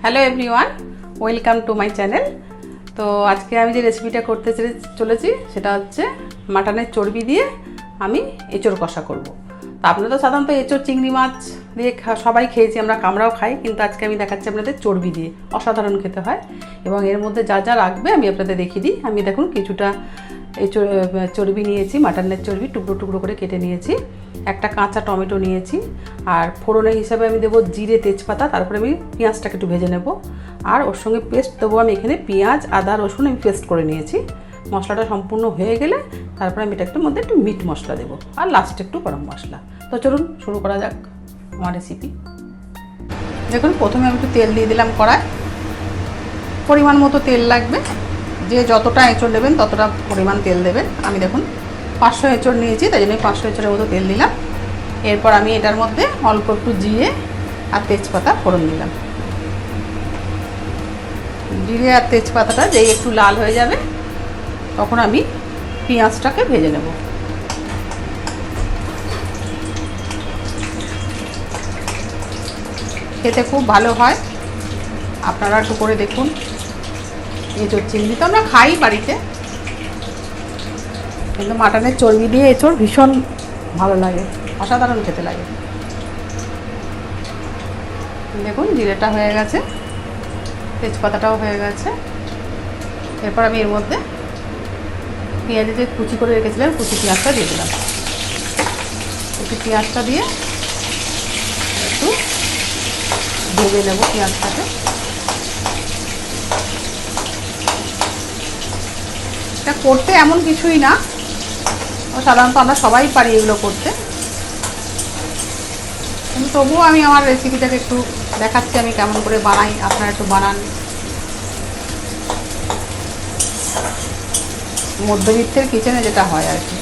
Hello everyone, welcome to my channel. তো আজকে আমি যে রেসিপিটা করতে চলেছি সেটা হচ্ছে মাটনের চর্বি দিয়ে আমি এঁচোড় কষা করব। তো আপনারা তো সাধারণত এঁচোড় চিংড়ি মাছ দিয়ে সবাই খেয়েছি, আমরাও খাই, কিন্তু আজকে আমি দেখাচ্ছি আপনাদের চর্বি দিয়ে। অসাধারণ খেতে হয় এবং এর মধ্যে যা যা রাখবে আমি আপনাদের দেখিয়ে দিই। আমি দেখুন কিছুটা চর্বি নিয়েছি, মাটনের চর্বি টুকরো টুকরো করে কেটে নিয়েছি। একটা কাঁচা টমেটো নিয়েছি, আর ফোড়নের হিসাবে আমি দেবো জিরে তেজপাতা, তারপরে আমি পেঁয়াজটাকে একটু ভেজে নেব। আর ওর সঙ্গে পেস্ট দেবো আমি এখানে পেঁয়াজ আদা রসুন আমি পেস্ট করে নিয়েছি। মশলাটা সম্পূর্ণ হয়ে গেলে তারপরে আমি এটার মধ্যে একটু মিট মশলা দেবো, আর লাস্টে একটু গরম মশলা। তো চলুন শুরু করা যাক আমার রেসিপি। দেখুন প্রথমে আমি একটু তেল দিয়ে দিলাম কড়ায়। পরিমাণ মতো তেল লাগবে, যে যতটা এঁচড় নেবেন ততটা পরিমাণ তেল দেবেন। আমি দেখুন 500 এঁচড় নিয়েছি, তাই জন্য 500 এঁচড়ের মতো তেল দিলাম। এরপর আমি এটার মধ্যে অল্প একটু জিরে আর তেজপাতা ফোড়ন দিলাম। জিরে আর তেজপাতাটা যেই একটু লাল হয়ে যাবে তখন আমি পেঁয়াজটাকে ভেজে নেব। খেতে খুব ভালো হয়, আপনারা একটু করে দেখুন। এঁচোড় চিংড়ি তো আমরা খাই বাড়িতে, কিন্তু মাটনের চর্বি দিয়ে এঁচোড় ভীষণ ভালো লাগে, অসাধারণ খেতে লাগে। দেখুন জিরেটা হয়ে গেছে, তেজপাতাটাও হয়ে গেছে। এরপর আমি এর মধ্যে পেঁয়াজে যে কুচি করে রেখেছিলাম কুচি পেঁয়াজটা দিয়ে দিলাম। কুচি পেঁয়াজটা দিয়ে একটু ভেজে নেব পেঁয়াজটাকে। এটা করতে এমন কিছুই না, সাধারণত আমরা সবাই পারি এগুলো করতে, কিন্তু তবুও আমি আমার রেসিপিটাকে একটু দেখাচ্ছি আমি কেমন করে বানাই, আপনারা একটু বানান। মধ্যবিত্তের কিচেনে যেটা হয় আর কি।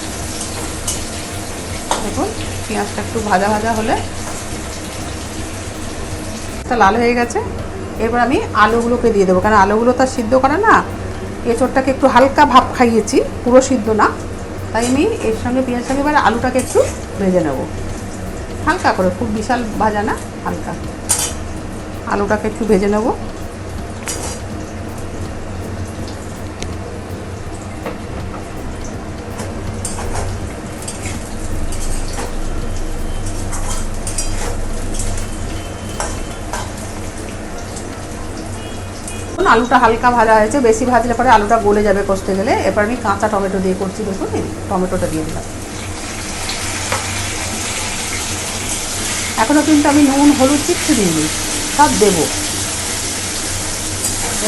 দেখুন পেঁয়াজটা একটু ভাজা ভাজা হলে লাল হয়ে গেছে। এরপর আমি আলুগুলোকে দিয়ে দেবো, কারণ আলুগুলো তো সিদ্ধ করে না, এঁচোড়টাকে একটু হালকা ভাপ খাইয়েছি, পুরো সিদ্ধ না, তাই আমি এর সঙ্গে পেঁয়াজ সঙ্গে এবার আলুটাকে একটু ভেজে নেব হালকা করে, খুব বিশাল ভাজা না, হালকা। আলুটাকে একটু ভেজে নেব। আলুটা হালকা ভাজা হয়েছে, বেশি ভাজলে পরে আলুটা গলে যাবে কষতে গেলে। এরপর আমি কাঁচা টমেটো দিয়ে করছি, দেখুন টমেটোটা দিয়ে দিলাম। এখনও কিন্তু আমি নুন হলুদ কিচ্ছু দিইনি, সব দেবো।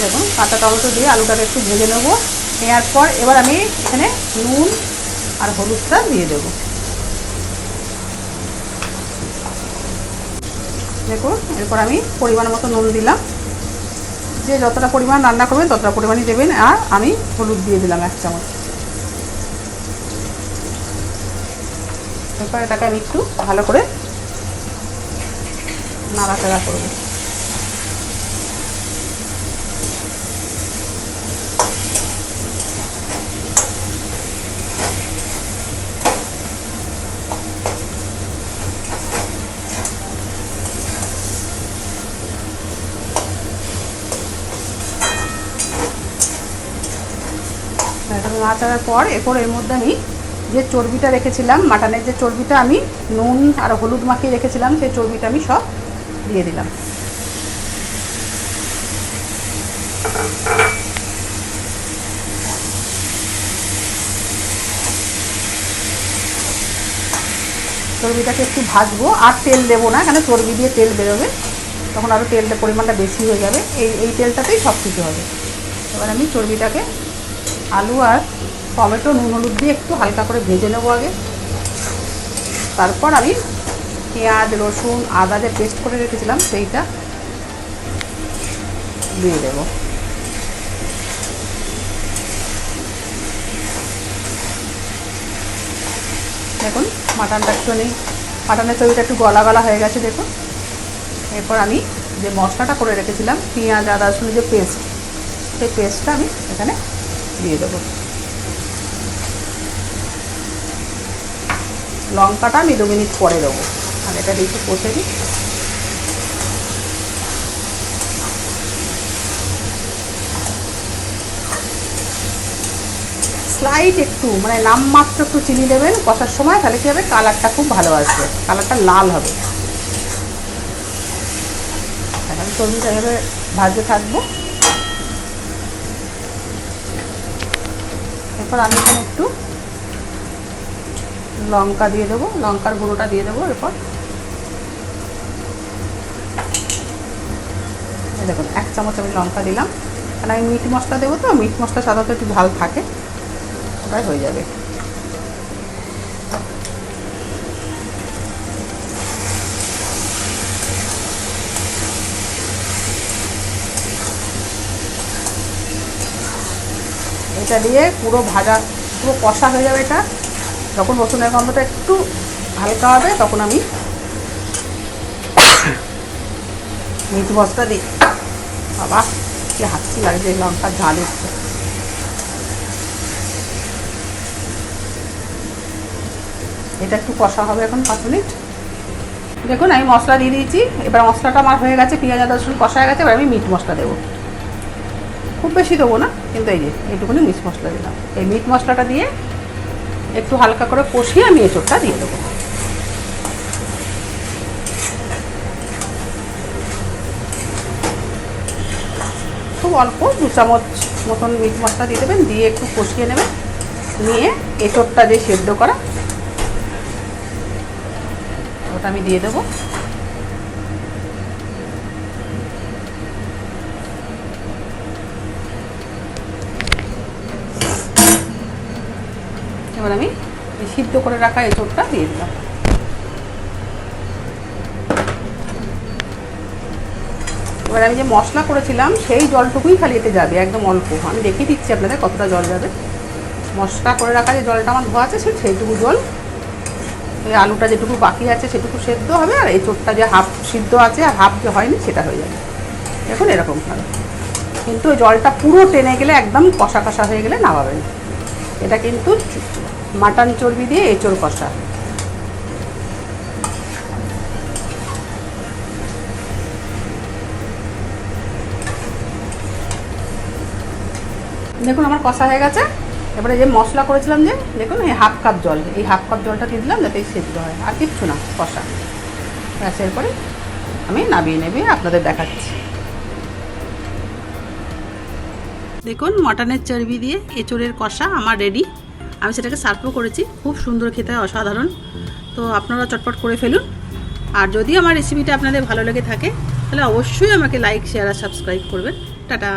দেখুন কাঁচা টমেটো দিয়ে আলুটাকে একটু ভেজে নেবো। নেওয়ার পর এবার আমি এখানে নুন আর হলুদটা দিয়ে দেবো। দেখুন এরপর আমি পরিমাণ মতো নুন দিলাম, যে যতটা পরিমাণ রান্না করবেন ততটা পরিমাণই দেবেন। আর আমি হলুদ দিয়ে দিলাম 1 চামচ। এরপর এটাকে আমি একটু ভালো করে নাড়াচাড়া করব। নাড়াচাড়ার পর এরপর এর মধ্যে আমি যে চর্বিটা রেখেছিলাম, মাটনের যে চর্বিটা আমি নুন আর হলুদ মাখিয়ে রেখেছিলাম, সেই চর্বিটা আমি সব দিয়ে দিলাম। চর্বিটাকে একটু ভাজবো, আর তেল দেবো না, কেন চর্বি দিয়ে তেল বেরোবে, তখন আরও তেলটা পরিমাণটা বেশি হয়ে যাবে। এই তেলটাতেই সব কিছু হবে। এবার আমি চর্বিটাকে আলু আর টমেটো নুন হলুদ দিয়ে একটু হালকা করে ভেজে নেবো আগে। তারপর আমি পেঁয়াজ রসুন আদা যে পেস্ট করে রেখেছিলাম সেইটা দিয়ে দেবো। দেখুন মাটনটা একটুখানি, মাটনের চর্বিটা একটু গলা গলা হয়ে গেছে দেখুন। এরপর আমি যে মশলাটা করে রেখেছিলাম পেঁয়াজ আদা রসুনের যে পেস্ট, সেই পেস্টটা আমি এখানে দিয়ে দেবো। লঙ্কাটা আমি 2 মিনিট পরে দেবো, আর এটা একটু কষে দিই। স্লাইট একটু মানে নামমাত্র একটু চিনি দেবেন কষার সময়, তাহলে কী হবে কালারটা খুব ভালো আসবে, কালারটা লাল হবে। এখন চর্বিটা এভাবে ভাজতে থাকবো। এরপর আমি এখানে একটু লঙ্কা দিয়ে দেবো, লঙ্কার গুঁড়োটা দিয়ে দেবো। এরপর দেখুন 1 চামচ আমি লঙ্কা দিলাম, কারণ আমি মিট মশলা দেবো, তো মিট মশলা সাধারণত একটু ঝাল থাকে, ওটাই হয়ে যাবে। এটা দিয়ে পুরো ভাজা, পুরো কষা হয়ে যাবে। এটা যখন রসুনের গন্ধটা একটু হালকা হবে তখন আমি মিট মশলা দিই। বাবা কি হাঁচি লাগছে, লঙ্কার ঝাল উঠছে। এটা একটু কষা হবে এখন 5 মিনিট। দেখুন আমি মশলা দিয়ে দিয়েছি, এবার মশলাটা আমার হয়ে গেছে, পেঁয়াজ আদা রসুন কষা হয়ে গেছে। এবার আমি মিট মশলা দেবো, খুব বেশি দেবো না, কিন্তু এই যে এইটুকুনি মিট মশলা দিলাম। এই মিট মশলাটা দিয়ে একটু হালকা করে কষিয়ে আমি এঁচোড়টা দিয়ে দেবো। খুব অল্প 2 চামচ মতন মিট মশলা দিয়ে দেবেন, দিয়ে একটু কষিয়ে নেবেন। নিয়ে এঁচোড়টা যে সেদ্ধ করা ওটা আমি দিয়ে দেবো। এবার আমি সিদ্ধ করে রাখা এঁচোড়টা দিয়ে দিলাম। এবার আমি যে মশলা করেছিলাম সেই জলটুকুই খালি এতে যাবে, একদম অল্প। আমি দেখিয়ে দিচ্ছি আপনাদের কতটা জল যাবে। মশলা করে রাখা যে জলটা আমার ধোয়া আছে সেইটুকু জল, ওই আলুটা যেটুকু বাকি আছে সেটুকু সেদ্ধ হবে, আর এঁচোড়টা যে হাফ সিদ্ধ আছে আর হাফ যে হয়নি সেটা হয়ে যাবে। দেখুন এরকম হবে, কিন্তু ওই জলটা পুরো টেনে গেলে একদম কষা কষা হয়ে গেলে নামাবেন। এটা কিন্তু মাটন চর্বি দিয়ে এঁচোড় কষা। দেখুন আমার কষা হয়ে গেছে। এবারে যে মশলা করেছিলাম যে দেখুন এই 1/2 কাপ জল, এই 1/2 কাপ জলটা দিয়ে দিলাম যাতে সেদ্ধ হয়, আর কিচ্ছু না, কষা ব্যাস। এরপরে আমি নামিয়ে নেবে আপনাদের দেখাচ্ছি। দেখুন মটনের চর্বি দিয়ে এঁচোড়ের কষা আমার রেডি। আমি সেটাকে সার্ভও করেছি, খুব সুন্দর খেতে, অসাধারণ। তো আপনারা চটপট করে ফেলুন। আর যদি আমার রেসিপিটা আপনাদের ভালো লেগে থাকে তাহলে অবশ্যই আমাকে লাইক, শেয়ার আর সাবস্ক্রাইব করবেন। টাটা।